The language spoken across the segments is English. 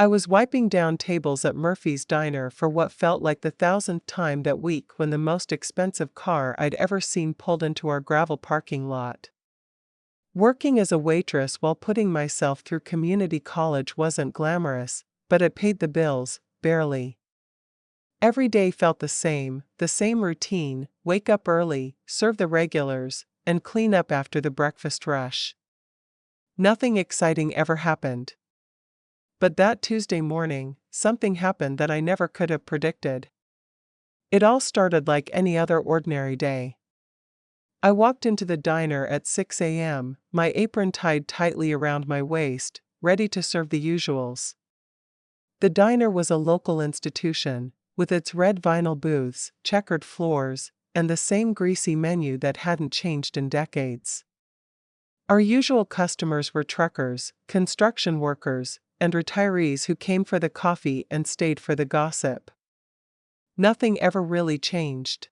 I was wiping down tables at Murphy's Diner for what felt like the 1000th time that week when the most expensive car I'd ever seen pulled into our gravel parking lot. Working as a waitress while putting myself through community college wasn't glamorous, but it paid the bills, barely. Every day felt the same routine: wake up early, serve the regulars, and clean up after the breakfast rush. Nothing exciting ever happened. But that Tuesday morning, something happened that I never could have predicted. It all started like any other ordinary day. I walked into the diner at 6 a.m., my apron tied tightly around my waist, ready to serve the usuals. The diner was a local institution, with its red vinyl booths, checkered floors, and the same greasy menu that hadn't changed in decades. Our usual customers were truckers, construction workers, and retirees who came for the coffee and stayed for the gossip. Nothing ever really changed.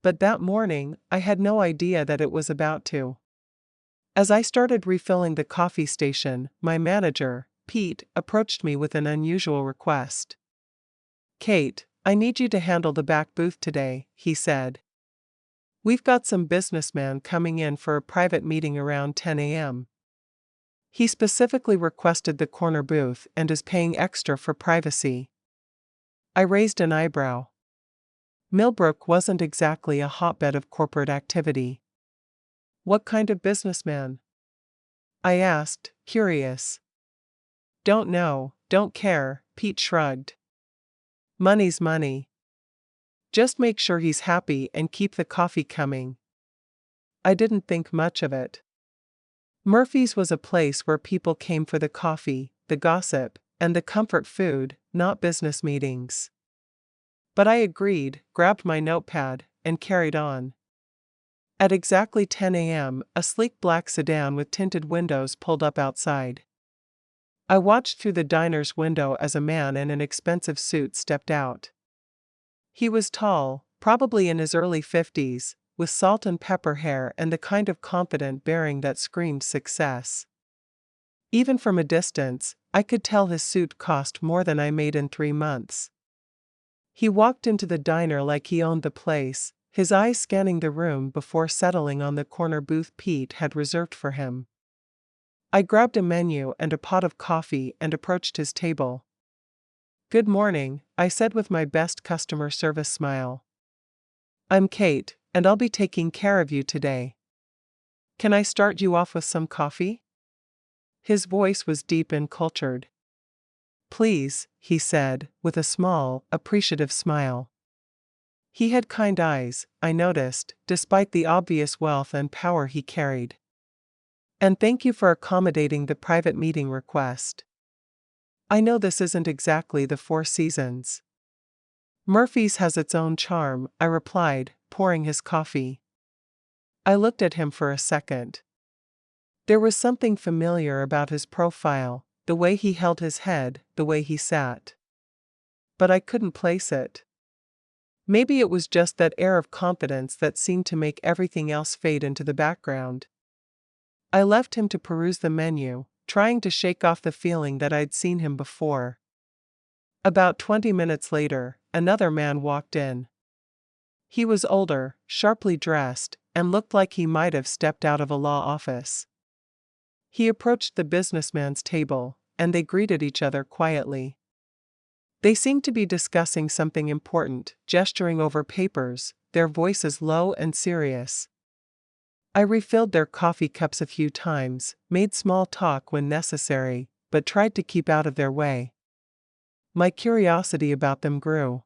But that morning, I had no idea that it was about to. As I started refilling the coffee station, my manager, Pete, approached me with an unusual request. "Kate, I need you to handle the back booth today," he said. "We've got some businessmen coming in for a private meeting around 10 a.m. He specifically requested the corner booth and is paying extra for privacy." I raised an eyebrow. Millbrook wasn't exactly a hotbed of corporate activity. "What kind of businessman?" I asked, curious. "Don't know, don't care," Pete shrugged. "Money's money. Just make sure he's happy and keep the coffee coming." I didn't think much of it. Murphy's was a place where people came for the coffee, the gossip, and the comfort food, not business meetings. But I agreed, grabbed my notepad, and carried on. At exactly 10 a.m., a sleek black sedan with tinted windows pulled up outside. I watched through the diner's window as a man in an expensive suit stepped out. He was tall, probably in his early 50s, with salt and pepper hair and the kind of confident bearing that screamed success. Even from a distance, I could tell his suit cost more than I made in 3 months. He walked into the diner like he owned the place, his eyes scanning the room before settling on the corner booth Pete had reserved for him. I grabbed a menu and a pot of coffee and approached his table. "Good morning," I said with my best customer service smile. "I'm Kate, and I'll be taking care of you today. Can I start you off with some coffee?" His voice was deep and cultured. "Please," he said, with a small, appreciative smile. He had kind eyes, I noticed, despite the obvious wealth and power he carried. "And thank you for accommodating the private meeting request. I know this isn't exactly the Four Seasons." "Murphy's has its own charm," I replied, pouring his coffee. I looked at him for a second. There was something familiar about his profile, the way he held his head, the way he sat. But I couldn't place it. Maybe it was just that air of confidence that seemed to make everything else fade into the background. I left him to peruse the menu, trying to shake off the feeling that I'd seen him before. About 20 minutes later, another man walked in. He was older, sharply dressed, and looked like he might have stepped out of a law office. He approached the businessman's table, and they greeted each other quietly. They seemed to be discussing something important, gesturing over papers, their voices low and serious. I refilled their coffee cups a few times, made small talk when necessary, but tried to keep out of their way. My curiosity about them grew.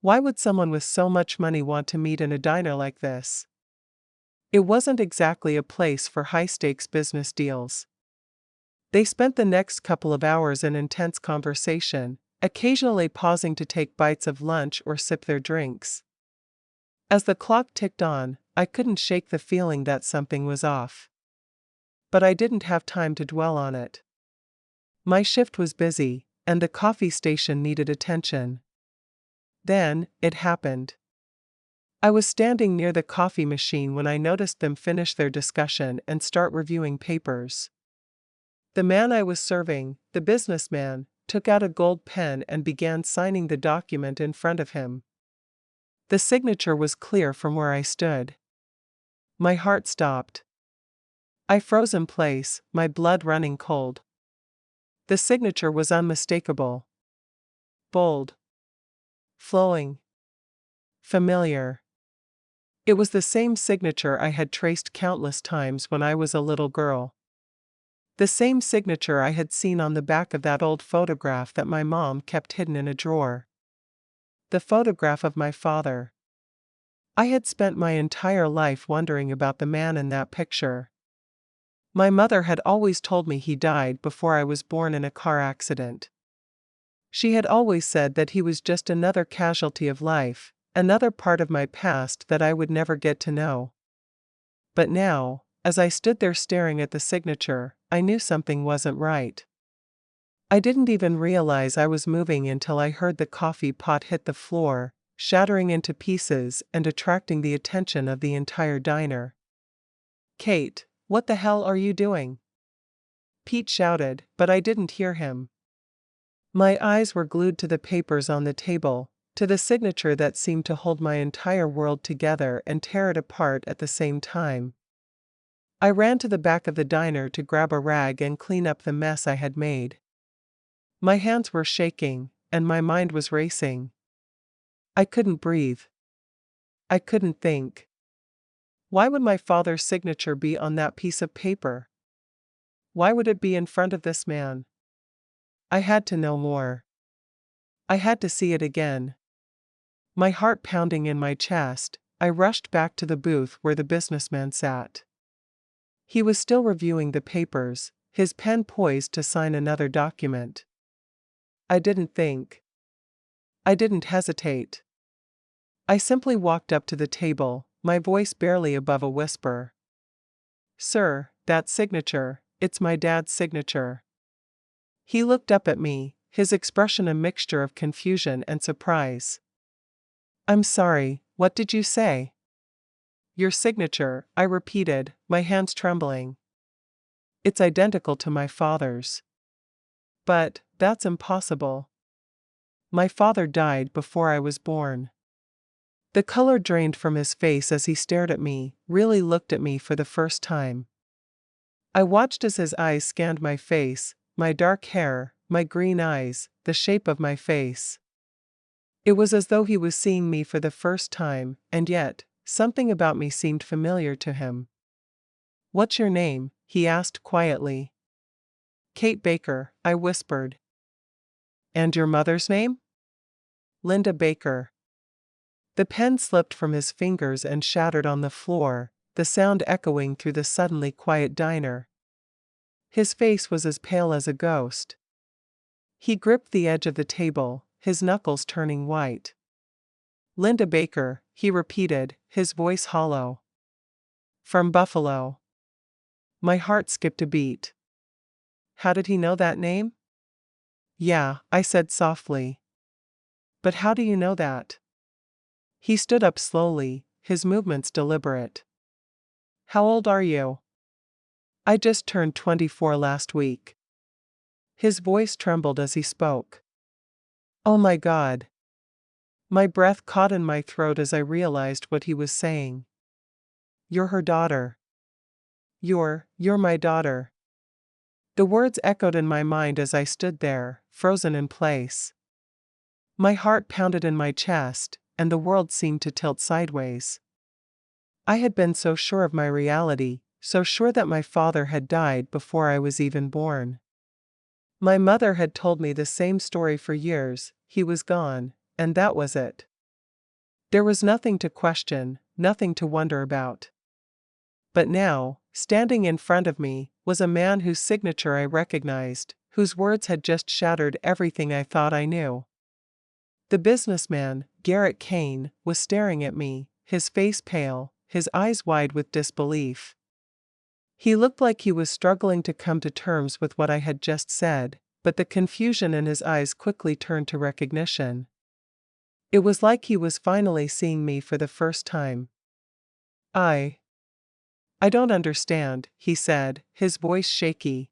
Why would someone with so much money want to meet in a diner like this? It wasn't exactly a place for high-stakes business deals. They spent the next couple of hours in intense conversation, occasionally pausing to take bites of lunch or sip their drinks. As the clock ticked on, I couldn't shake the feeling that something was off. But I didn't have time to dwell on it. My shift was busy, and the coffee station needed attention. Then, it happened. I was standing near the coffee machine when I noticed them finish their discussion and start reviewing papers. The man I was serving, the businessman, took out a gold pen and began signing the document in front of him. The signature was clear from where I stood. My heart stopped. I froze in place, my blood running cold. The signature was unmistakable. Bold. Flowing. Familiar. It was the same signature I had traced countless times when I was a little girl. The same signature I had seen on the back of that old photograph that my mom kept hidden in a drawer. The photograph of my father. I had spent my entire life wondering about the man in that picture. My mother had always told me he died before I was born in a car accident. She had always said that he was just another casualty of life, another part of my past that I would never get to know. But now, as I stood there staring at the signature, I knew something wasn't right. I didn't even realize I was moving until I heard the coffee pot hit the floor, shattering into pieces and attracting the attention of the entire diner. "Kate, what the hell are you doing?" Pete shouted, but I didn't hear him. My eyes were glued to the papers on the table, to the signature that seemed to hold my entire world together and tear it apart at the same time. I ran to the back of the diner to grab a rag and clean up the mess I had made. My hands were shaking, and my mind was racing. I couldn't breathe. I couldn't think. Why would my father's signature be on that piece of paper? Why would it be in front of this man? I had to know more. I had to see it again. My heart pounding in my chest, I rushed back to the booth where the businessman sat. He was still reviewing the papers, his pen poised to sign another document. I didn't think. I didn't hesitate. I simply walked up to the table, my voice barely above a whisper. "Sir, that signature, it's my dad's signature." He looked up at me, his expression a mixture of confusion and surprise. "I'm sorry, what did you say?" "Your signature," I repeated, my hands trembling. "It's identical to my father's." "But, that's impossible. My father died before I was born." The color drained from his face as he stared at me, really looked at me for the first time. I watched as his eyes scanned my face, my dark hair, my green eyes, the shape of my face. It was as though he was seeing me for the first time, and yet, something about me seemed familiar to him. "What's your name?" he asked quietly. "Kate Baker," I whispered. "And your mother's name?" "Linda Baker." The pen slipped from his fingers and shattered on the floor, the sound echoing through the suddenly quiet diner. His face was as pale as a ghost. He gripped the edge of the table, his knuckles turning white. "Linda Baker," he repeated, his voice hollow. "From Buffalo." My heart skipped a beat. How did he know that name? "Yeah," I said softly. "But how do you know that?" He stood up slowly, his movements deliberate. "How old are you?" "I just turned 24 last week." His voice trembled as he spoke. Oh my God. My breath caught in my throat as I realized what he was saying. "You're her daughter. You're my daughter." The words echoed in my mind as I stood there, frozen in place. My heart pounded in my chest, and the world seemed to tilt sideways. I had been so sure of my reality, so sure that my father had died before I was even born. My mother had told me the same story for years: he was gone, and that was it. There was nothing to question, nothing to wonder about. But now, standing in front of me, was a man whose signature I recognized, whose words had just shattered everything I thought I knew. The businessman, Garrett Kane, was staring at me, his face pale, his eyes wide with disbelief. He looked like he was struggling to come to terms with what I had just said, but the confusion in his eyes quickly turned to recognition. It was like he was finally seeing me for the first time. I don't understand," he said, his voice shaky.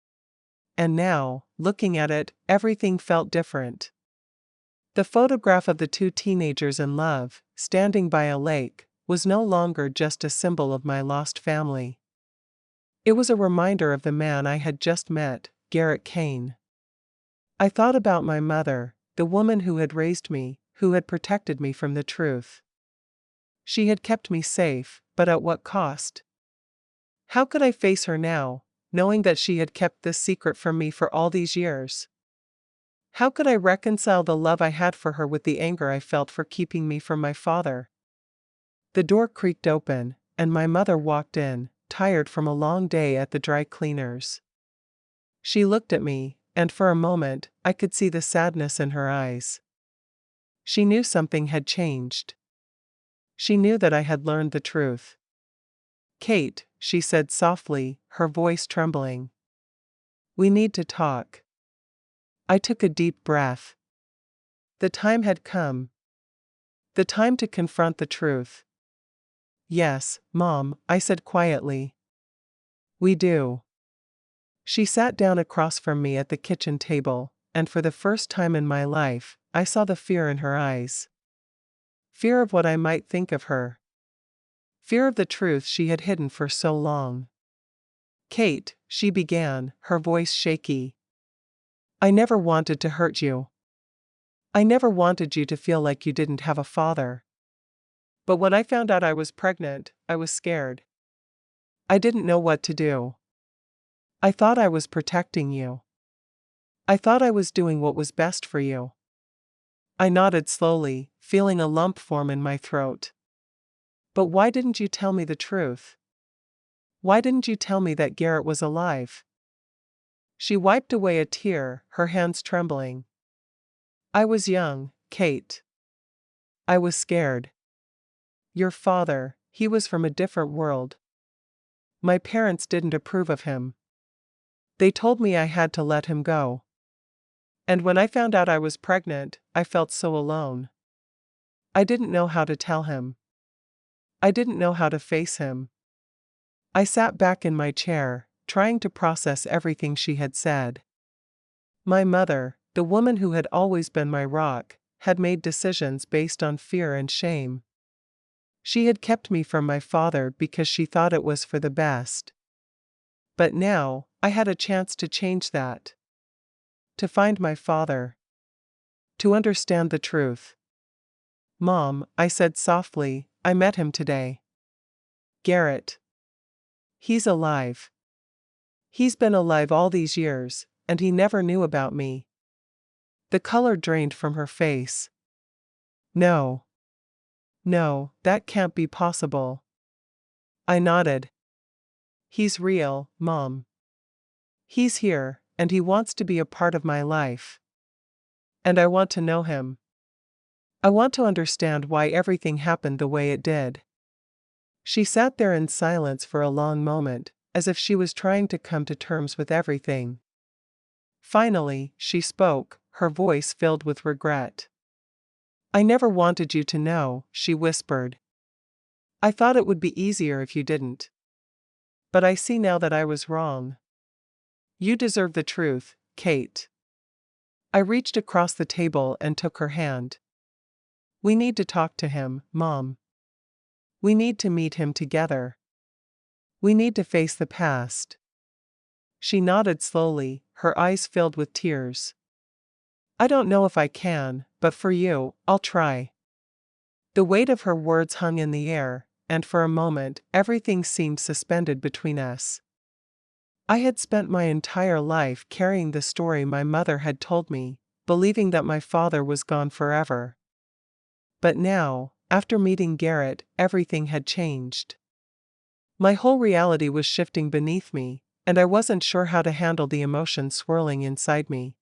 and now, looking at it, everything felt different. The photograph of the two teenagers in love, standing by a lake, was no longer just a symbol of my lost family. It was a reminder of the man I had just met, Garrett Kane. I thought about my mother, the woman who had raised me, who had protected me from the truth. She had kept me safe, but at what cost? How could I face her now, knowing that she had kept this secret from me for all these years? How could I reconcile the love I had for her with the anger I felt for keeping me from my father? The door creaked open, and my mother walked in, tired from a long day at the dry cleaners. She looked at me, and for a moment, I could see the sadness in her eyes. She knew something had changed. She knew that I had learned the truth. "Kate," she said softly, her voice trembling. "We need to talk." I took a deep breath. The time had come. The time to confront the truth. "Yes, Mom," I said quietly. "We do." She sat down across from me at the kitchen table, and for the first time in my life, I saw the fear in her eyes. Fear of what I might think of her. Fear of the truth she had hidden for so long. "Kate," she began, her voice shaky. "I never wanted to hurt you. I never wanted you to feel like you didn't have a father. But when I found out I was pregnant, I was scared. I didn't know what to do. I thought I was protecting you. I thought I was doing what was best for you." I nodded slowly, feeling a lump form in my throat. "But why didn't you tell me the truth? Why didn't you tell me that Garrett was alive?" She wiped away a tear, her hands trembling. "I was young, Kate. I was scared. Your father, he was from a different world. My parents didn't approve of him. They told me I had to let him go. And when I found out I was pregnant, I felt so alone. I didn't know how to tell him. I didn't know how to face him." I sat back in my chair, trying to process everything she had said. My mother, the woman who had always been my rock, had made decisions based on fear and shame. She had kept me from my father because she thought it was for the best. But now, I had a chance to change that. To find my father. To understand the truth. "Mom," I said softly, "I met him today. Garrett. He's alive. He's been alive all these years, and he never knew about me." The color drained from her face. "No. No, that can't be possible." I nodded. "He's real, Mom. He's here, and he wants to be a part of my life. And I want to know him. I want to understand why everything happened the way it did." She sat there in silence for a long moment, as if she was trying to come to terms with everything. Finally, she spoke, her voice filled with regret. "I never wanted you to know," she whispered. "I thought it would be easier if you didn't. But I see now that I was wrong. You deserve the truth, Kate." I reached across the table and took her hand. "We need to talk to him, Mom. We need to meet him together. We need to face the past." She nodded slowly, her eyes filled with tears. "I don't know if I can, but for you, I'll try." The weight of her words hung in the air, and for a moment, everything seemed suspended between us. I had spent my entire life carrying the story my mother had told me, believing that my father was gone forever. But now, after meeting Garrett, everything had changed. My whole reality was shifting beneath me, and I wasn't sure how to handle the emotions swirling inside me.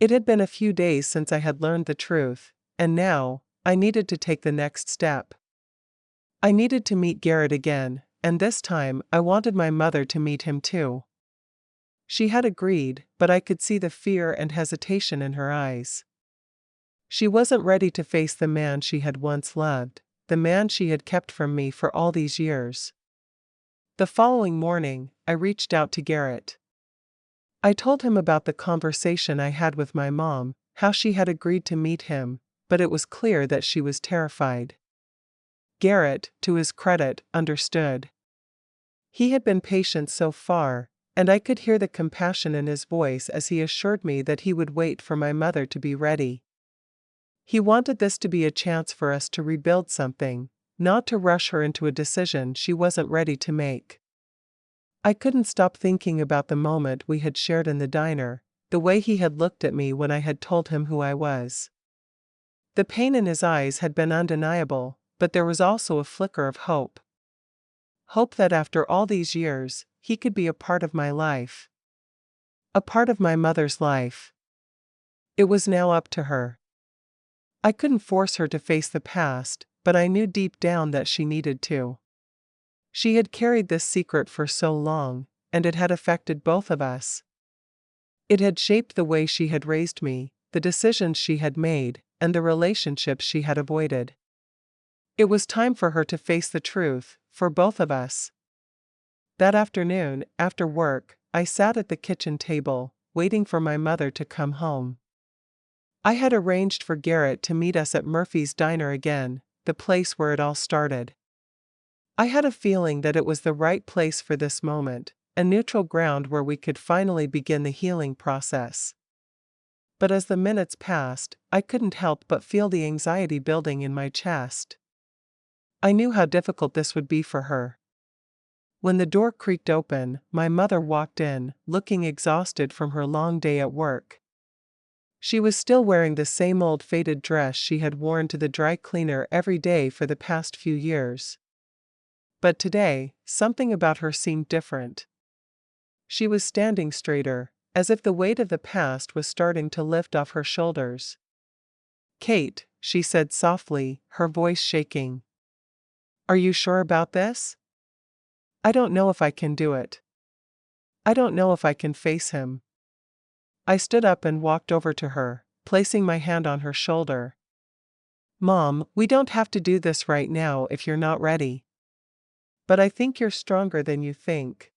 It had been a few days since I had learned the truth, and now, I needed to take the next step. I needed to meet Garrett again, and this time I wanted my mother to meet him too. She had agreed, but I could see the fear and hesitation in her eyes. She wasn't ready to face the man she had once loved, the man she had kept from me for all these years. The following morning, I reached out to Garrett. I told him about the conversation I had with my mom, how she had agreed to meet him, but it was clear that she was terrified. Garrett, to his credit, understood. He had been patient so far, and I could hear the compassion in his voice as he assured me that he would wait for my mother to be ready. He wanted this to be a chance for us to rebuild something, not to rush her into a decision she wasn't ready to make. I couldn't stop thinking about the moment we had shared in the diner, the way he had looked at me when I had told him who I was. The pain in his eyes had been undeniable, but there was also a flicker of hope. Hope that after all these years, he could be a part of my life. A part of my mother's life. It was now up to her. I couldn't force her to face the past, but I knew deep down that she needed to. She had carried this secret for so long, and it had affected both of us. It had shaped the way she had raised me, the decisions she had made, and the relationships she had avoided. It was time for her to face the truth, for both of us. That afternoon, after work, I sat at the kitchen table, waiting for my mother to come home. I had arranged for Garrett to meet us at Murphy's Diner again, the place where it all started. I had a feeling that it was the right place for this moment, a neutral ground where we could finally begin the healing process. But as the minutes passed, I couldn't help but feel the anxiety building in my chest. I knew how difficult this would be for her. When the door creaked open, my mother walked in, looking exhausted from her long day at work. She was still wearing the same old faded dress she had worn to the dry cleaner every day for the past few years. But today, something about her seemed different. She was standing straighter, as if the weight of the past was starting to lift off her shoulders. "Kate," she said softly, her voice shaking. "Are you sure about this? I don't know if I can do it. I don't know if I can face him." I stood up and walked over to her, placing my hand on her shoulder. "Mom, we don't have to do this right now if you're not ready. But I think you're stronger than you think.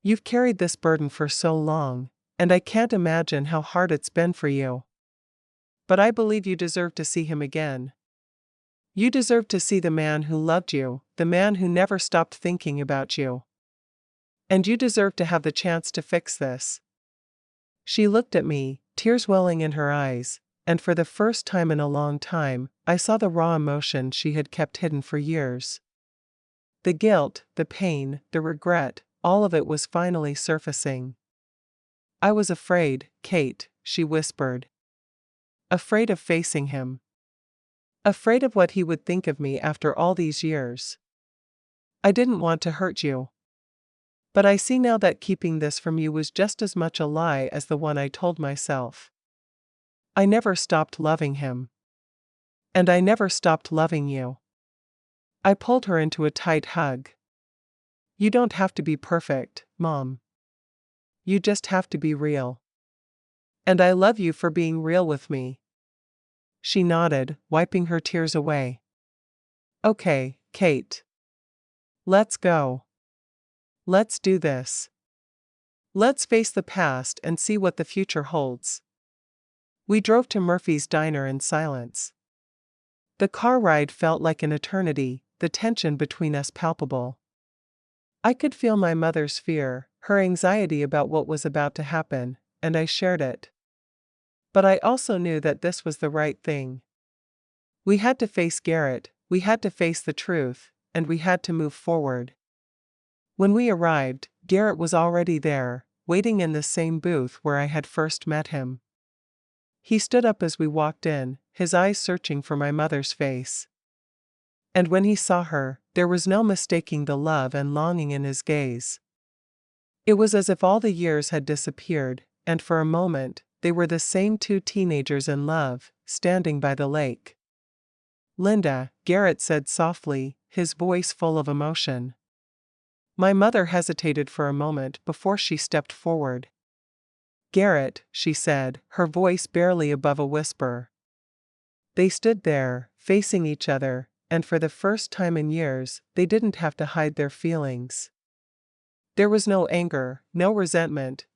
You've carried this burden for so long, and I can't imagine how hard it's been for you. But I believe you deserve to see him again. You deserve to see the man who loved you, the man who never stopped thinking about you. And you deserve to have the chance to fix this." She looked at me, tears welling in her eyes, and for the first time in a long time, I saw the raw emotion she had kept hidden for years. The guilt, the pain, the regret, all of it was finally surfacing. "I was afraid, Kate," she whispered. "Afraid of facing him. Afraid of what he would think of me after all these years. I didn't want to hurt you. But I see now that keeping this from you was just as much a lie as the one I told myself. I never stopped loving him. And I never stopped loving you." I pulled her into a tight hug. "You don't have to be perfect, Mom. You just have to be real. And I love you for being real with me." She nodded, wiping her tears away. "Okay, Kate. Let's go. Let's do this. Let's face the past and see what the future holds." We drove to Murphy's Diner in silence. The car ride felt like an eternity, the tension between us palpable. I could feel my mother's fear, her anxiety about what was about to happen, and I shared it. But I also knew that this was the right thing. We had to face Garrett, we had to face the truth, and we had to move forward. When we arrived, Garrett was already there, waiting in the same booth where I had first met him. He stood up as we walked in, his eyes searching for my mother's face. And when he saw her, there was no mistaking the love and longing in his gaze. It was as if all the years had disappeared, and for a moment, they were the same two teenagers in love, standing by the lake. "Linda," Garrett said softly, his voice full of emotion. My mother hesitated for a moment before she stepped forward. "Garrett," she said, her voice barely above a whisper. They stood there, facing each other, and for the first time in years, they didn't have to hide their feelings. There was no anger, no resentment,